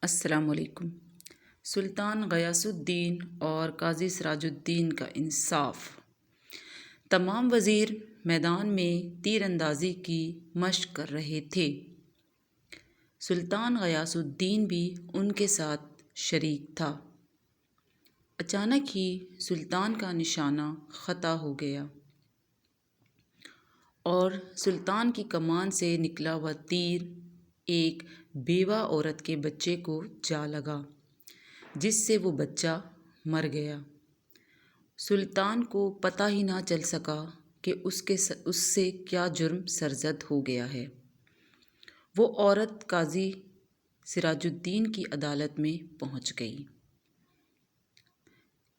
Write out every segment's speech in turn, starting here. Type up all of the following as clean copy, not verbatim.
السلام علیکم۔ سلطان غیاث الدین اور قاضی سراج الدین کا انصاف۔ تمام وزیر میدان میں تیر اندازی کی مشق کر رہے تھے۔ سلطان غیاث الدین بھی ان کے ساتھ شریک تھا۔ اچانک ہی سلطان کا نشانہ خطا ہو گیا اور سلطان کی کمان سے نکلا ہوا تیر ایک بیوہ عورت کے بچے کو جا لگا، جس سے وہ بچہ مر گیا۔ سلطان کو پتہ ہی نہ چل سکا کہ اس سے کیا جرم سرزد ہو گیا ہے۔ وہ عورت قاضی سراج الدین کی عدالت میں پہنچ گئی۔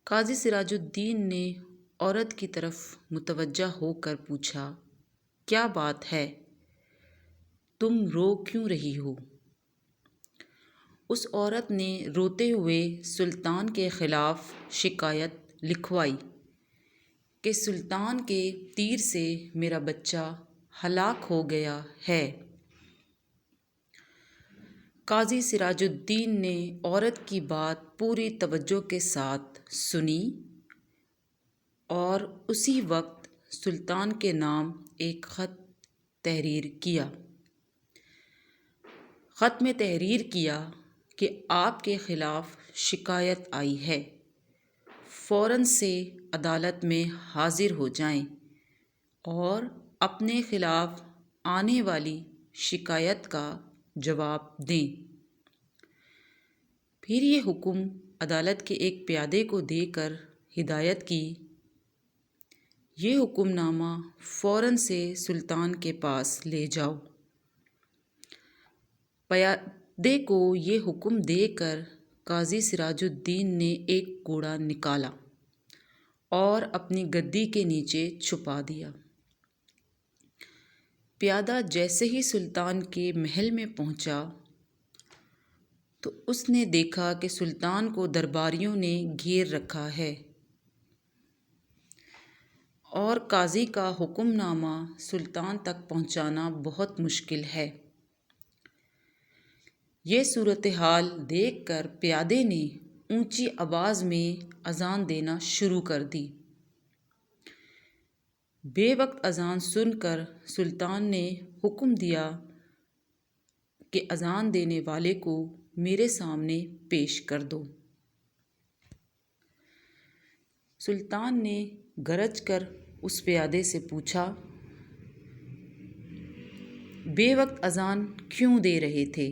قاضی سراج الدین نے عورت کی طرف متوجہ ہو کر پوچھا، کیا بات ہے؟ تم رو کیوں رہی ہو؟ اس عورت نے روتے ہوئے سلطان کے خلاف شکایت لکھوائی کہ سلطان کے تیر سے میرا بچہ ہلاک ہو گیا ہے۔ قاضی سراج الدین نے عورت کی بات پوری توجہ کے ساتھ سنی اور اسی وقت سلطان کے نام ایک خط تحریر کیا۔ خط میں تحریر کیا کہ آپ کے خلاف شکایت آئی ہے، فوراً سے عدالت میں حاضر ہو جائیں اور اپنے خلاف آنے والی شکایت کا جواب دیں۔ پھر یہ حکم عدالت کے ایک پیادے کو دے کر ہدایت کی، یہ حکم نامہ فوراً سے سلطان کے پاس لے جاؤ۔ پیادے کو یہ حکم دے کر قاضی سراج الدین نے ایک کوڑا نکالا اور اپنی گدی کے نیچے چھپا دیا۔ پیادہ جیسے ہی سلطان کے محل میں پہنچا تو اس نے دیکھا کہ سلطان کو درباریوں نے گھیر رکھا ہے اور قاضی کا حکم نامہ سلطان تک پہنچانا بہت مشکل ہے۔ یہ صورتحال دیکھ کر پیادے نے اونچی آواز میں اذان دینا شروع کر دی۔ بے وقت اذان سن کر سلطان نے حکم دیا کہ اذان دینے والے کو میرے سامنے پیش کر دو۔ سلطان نے گرج کر اس پیادے سے پوچھا، بے وقت اذان کیوں دے رہے تھے؟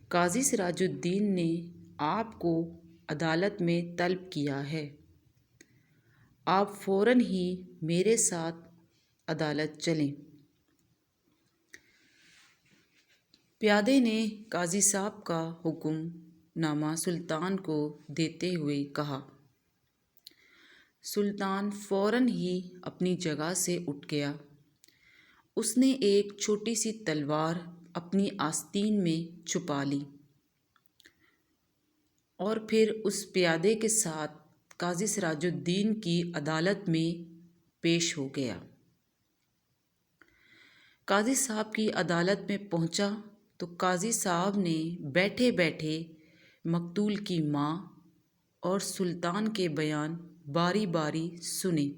قاضی سراج الدین نے آپ کو عدالت میں طلب کیا ہے، آپ فوراً ہی میرے ساتھ عدالت چلیں۔ پیادے نے قاضی صاحب کا حکم نامہ سلطان کو دیتے ہوئے کہا۔ سلطان فوراً ہی اپنی جگہ سے اٹھ گیا۔ اس نے ایک چھوٹی سی تلوار اپنی آستین میں چھپا لی اور پھر اس پیادے کے ساتھ قاضی سراج الدین کی عدالت میں پیش ہو گیا۔ قاضی صاحب کی عدالت میں پہنچا تو قاضی صاحب نے بیٹھے بیٹھے مقتول کی ماں اور سلطان کے بیان باری باری سنے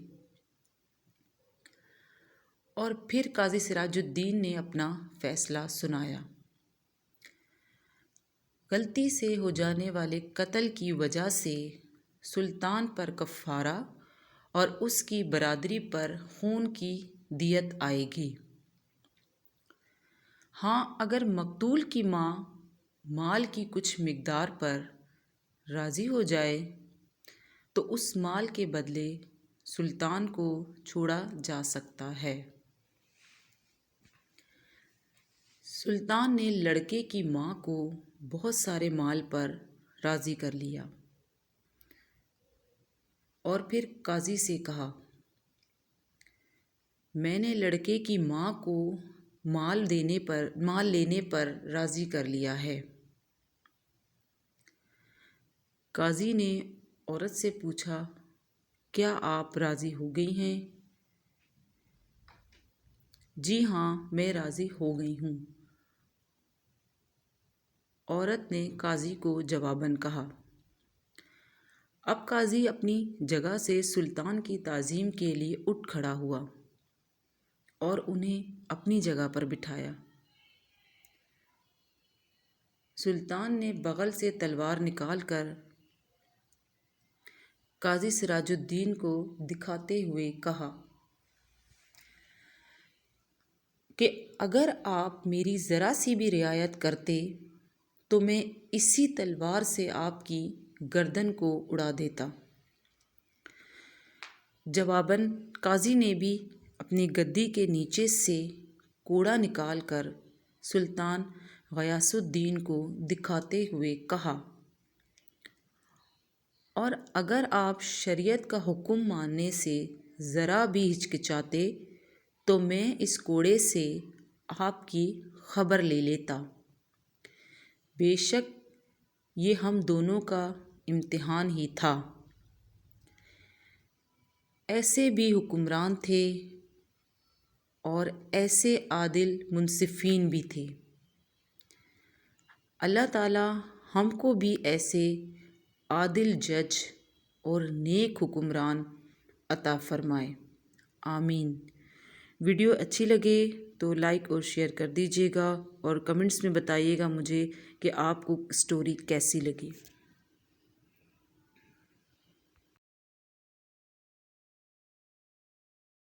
اور پھر قاضی سراج الدین نے اپنا فیصلہ سنایا۔ غلطی سے ہو جانے والے قتل کی وجہ سے سلطان پر کفارہ اور اس کی برادری پر خون کی دیت آئے گی۔ ہاں، اگر مقتول کی ماں مال کی کچھ مقدار پر راضی ہو جائے تو اس مال کے بدلے سلطان کو چھوڑا جا سکتا ہے۔ سلطان نے لڑکے کی ماں کو بہت سارے مال پر راضی کر لیا اور پھر قاضی سے کہا، میں نے لڑکے کی ماں کو مال لینے پر راضی کر لیا ہے۔ قاضی نے عورت سے پوچھا، کیا آپ راضی ہو گئی ہیں؟ جی ہاں، میں راضی ہو گئی ہوں۔ عورت نے قاضی کو جواباً کہا۔ اب قاضی اپنی جگہ سے سلطان کی تعظیم کے لیے اٹھ کھڑا ہوا اور انہیں اپنی جگہ پر بٹھایا۔ سلطان نے بغل سے تلوار نکال کر قاضی سراج الدین کو دکھاتے ہوئے کہا کہ اگر آپ میری ذرا سی بھی رعایت کرتے تو میں اسی تلوار سے آپ کی گردن کو اڑا دیتا۔ جواباً قاضی نے بھی اپنی گدی کے نیچے سے کوڑا نکال کر سلطان غیاث الدین کو دکھاتے ہوئے کہا، اور اگر آپ شریعت کا حکم ماننے سے ذرا بھی ہچکچاتے تو میں اس کوڑے سے آپ کی خبر لے لیتا۔ بے شک یہ ہم دونوں کا امتحان ہی تھا۔ ایسے بھی حکمران تھے اور ایسے عادل منصفین بھی تھے۔ اللہ تعالیٰ ہم کو بھی ایسے عادل جج اور نیک حکمران عطا فرمائے، آمین۔ ویڈیو اچھی لگے تو لائک اور شیئر کر دیجیے گا اور کمنٹس میں بتائیے گا مجھے کہ آپ کو اسٹوری کیسی لگی۔